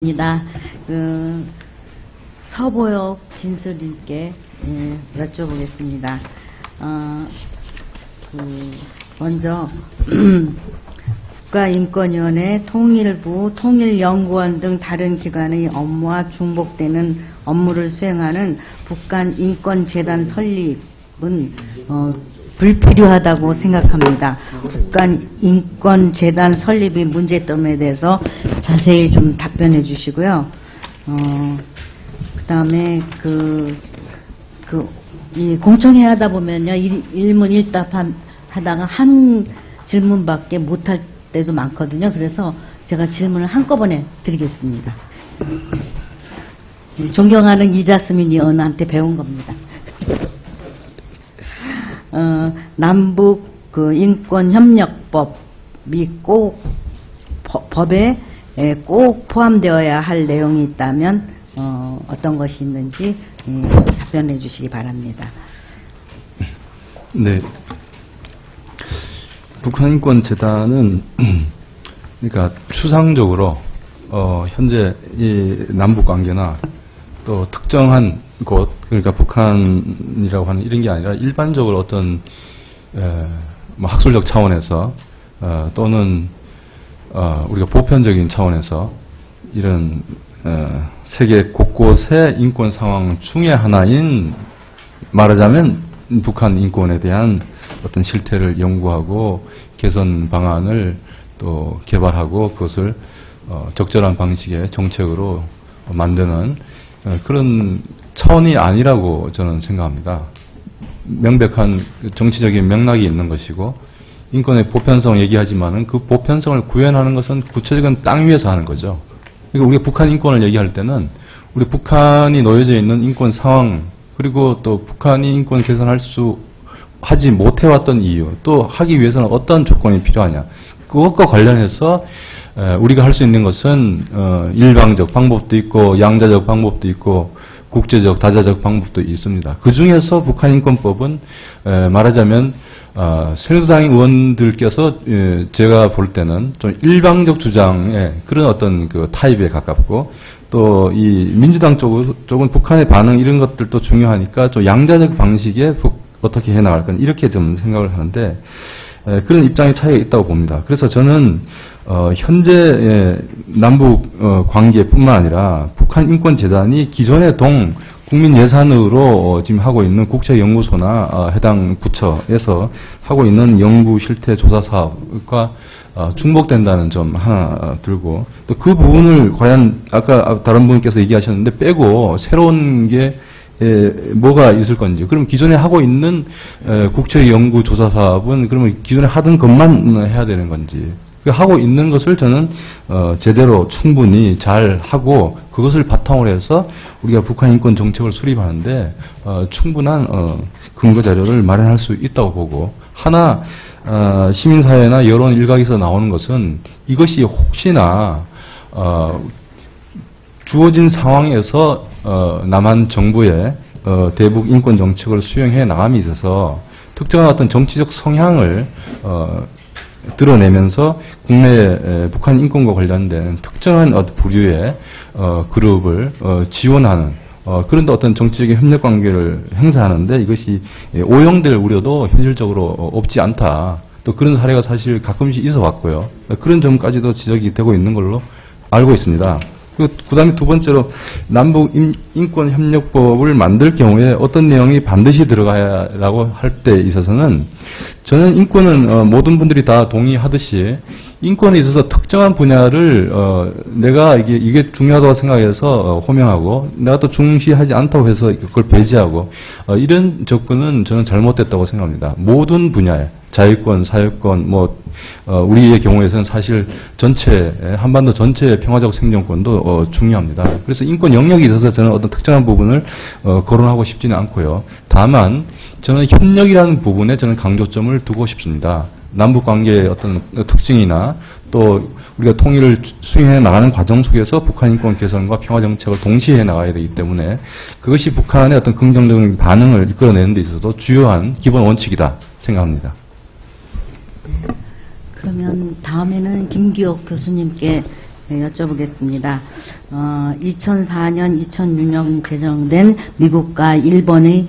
입니다. 서보혁 진슬님께 여쭤보겠습니다. 먼저 국가인권위원회, 통일부, 통일연구원 등 다른 기관의 업무와 중복되는 업무를 수행하는 북한인권재단 설립은 불필요하다고 생각합니다. 북한인권재단 설립의 문제점에 대해서 자세히 좀 답변해 주시고요. 그 다음에 이 공청회 하다 보면요, 일문일답 하다가 한 질문밖에 못할 때도 많거든요. 그래서 제가 질문을 한꺼번에 드리겠습니다. 존경하는 이자스민 의원한테 배운 겁니다. 남북 인권협력법이 꼭 법에 꼭 포함되어야 할 내용이 있다면 어떤 것이 있는지 답변해 주시기 바랍니다. 네, 북한인권재단은 그러니까 추상적으로 현재 이 남북 관계나 또 특정한 곳, 그러니까 북한이라고 하는 이런 게 아니라 일반적으로 어떤 뭐 학술적 차원에서 또는 우리가 보편적인 차원에서 이런 세계 곳곳의 인권 상황 중에 하나인, 말하자면 북한 인권에 대한 어떤 실태를 연구하고 개선 방안을 또 개발하고 그것을 적절한 방식의 정책으로 만드는 그런 차원이 아니라고 저는 생각합니다. 명백한 정치적인 맥락이 있는 것이고, 인권의 보편성 얘기하지만은 그 보편성을 구현하는 것은 구체적인 땅 위에서 하는 거죠. 그러니까 우리가 북한 인권을 얘기할 때는 우리 북한이 놓여져 있는 인권 상황, 그리고 또 북한이 인권 개선할 하지 못해왔던 이유, 또 하기 위해서는 어떤 조건이 필요하냐, 그것과 관련해서 우리가 할 수 있는 것은 일방적 방법도 있고 양자적 방법도 있고 국제적 다자적 방법도 있습니다. 그 중에서 북한인권법은 말하자면 새누리당 의원들께서 제가 볼 때는 좀 일방적 주장의 그런 어떤 그 타입에 가깝고, 또 이 민주당 쪽은 북한의 반응 이런 것들도 중요하니까 좀 양자적 방식에 어떻게 해나갈 건 이렇게 좀 생각을 하는데, 그런 입장의 차이가 있다고 봅니다. 그래서 저는 현재 남북 관계뿐만 아니라 북한인권재단이 기존의 국민 예산으로 지금 하고 있는 국책연구소나 해당 부처에서 하고 있는 연구 실태 조사 사업과 중복된다는 점 하나 들고, 또 그 부분을 과연 아까 다른 분께서 얘기하셨는데 빼고 새로운 게 뭐가 있을 건지, 그럼 기존에 하고 있는 국책연구조사 사업은 그러면 기존에 하던 것만 해야 되는 건지, 하고 있는 것을 저는 제대로 충분히 잘 하고 그것을 바탕으로 해서 우리가 북한 인권 정책을 수립하는데 충분한 근거 자료를 마련할 수 있다고 보고, 하나 시민사회나 여론 일각에서 나오는 것은 이것이 혹시나 주어진 상황에서 남한 정부의 대북 인권 정책을 수행해 나감에 있어서 특정한 어떤 정치적 성향을 드러내면서 국내 북한 인권과 관련된 특정한 부류의 그룹을 지원하는 그런 어떤 정치적인 협력 관계를 행사하는데 이것이 오용될 우려도 현실적으로 없지 않다. 또 그런 사례가 사실 가끔씩 있어 왔고요. 그런 점까지도 지적이 되고 있는 걸로 알고 있습니다. 그 다음에 두 번째로 남북 인권협력법을 만들 경우에 어떤 내용이 반드시 들어가야라고 할 때 있어서는 저는 인권은 모든 분들이 다 동의하듯이 인권에 있어서 특정한 분야를 내가 이게 중요하다고 생각해서 호명하고 내가 또 중시하지 않다고 해서 그걸 배제하고 이런 접근은 저는 잘못됐다고 생각합니다. 모든 분야에 자유권, 사유권, 우리의 경우에서는 사실 한반도 전체의 평화적 생존권도 중요합니다. 그래서 인권 영역에 있어서 저는 어떤 특정한 부분을 거론하고 싶지는 않고요. 다만 저는 협력이라는 부분에 저는 강조점을 두고 싶습니다. 남북 관계의 어떤 특징이나 또 우리가 통일을 수행해 나가는 과정 속에서 북한 인권 개선과 평화 정책을 동시에 해 나가야 되기 때문에 그것이 북한의 어떤 긍정적인 반응을 이끌어내는 데 있어서도 주요한 기본 원칙이다 생각합니다. 그러면 다음에는 김기옥 교수님께 네, 여쭤보겠습니다. 2004년, 2006년 제정된 미국과 일본의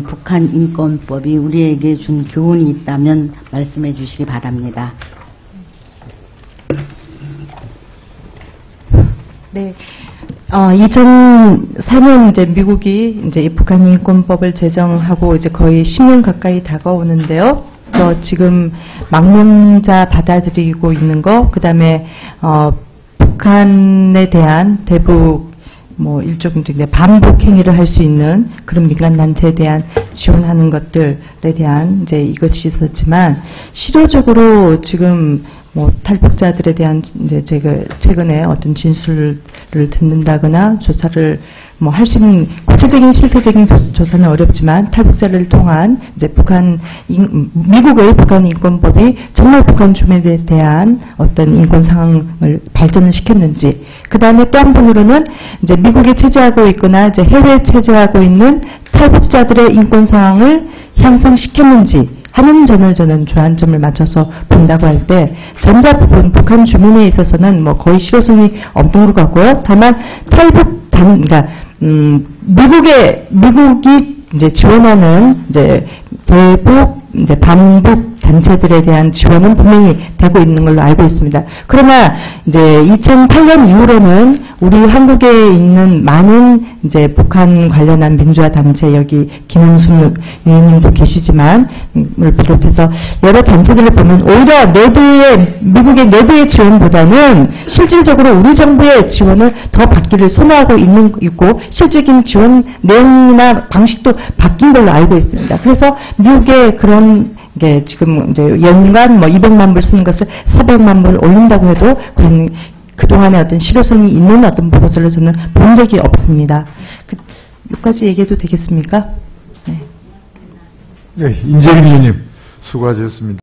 북한 인권법이 우리에게 준 교훈이 있다면 말씀해 주시기 바랍니다. 네. 2004년 이제 미국이 이제 이 북한 인권법을 제정하고 이제 거의 10년 가까이 다가오는데요. 그래서 지금 망명자 받아들이고 있는 거, 그다음에 북한에 대한 대북 뭐 일종의 반북 행위를 할 수 있는 그런 민간 단체에 대한 지원하는 것들에 대한 이제 이것이 있었지만 실효적으로 지금 뭐 탈북자들에 대한 이제 제가 최근에 어떤 진술을 듣는다거나 조사를 뭐 할 수 있는 구체적인 실태적인 조사는 어렵지만 탈북자를 통한 이제 미국의 북한 인권법이 정말 북한 주민에 대한 어떤 인권 상황을 발전을 시켰는지, 그 다음에 또 한 분으로는 이제 미국에 체제하고 있거나 이제 해외에 체제하고 있는 탈북자들의 인권 상황을 향상시켰는지 하는 점을 저는 주안점을 맞춰서 본다고 할 때, 전자 부분 북한 주민에 있어서는 뭐 거의 실효성이 없는 것 같고요. 다만 그러니까 미국이 이제 지원하는 이제 대북 이제 반북 단체들에 대한 지원은 분명히 되고 있는 걸로 알고 있습니다. 그러나 이제 2008년 이후로는 우리 한국에 있는 많은 이제 북한 관련한 민주화 단체, 여기 김영순 의원님도 계시지만 을 비롯해서 여러 단체들을 보면 오히려 미국의 내부의 지원보다는 실질적으로 우리 정부의 지원을 더 받기를 선호하고 있고 실질적인 지원 내용이나 방식도 바뀐 걸로 알고 있습니다. 그래서 미국의 그런 게 지금 이제 연간 뭐 200만 불 쓰는 것을 400만 불 올린다고 해도 그동안의 어떤 실효성이 있는 어떤 보고서를 저는 본 적이 없습니다. 여기까지 얘기해도 되겠습니까? 네. 네, 임재민 의원님 수고하셨습니다.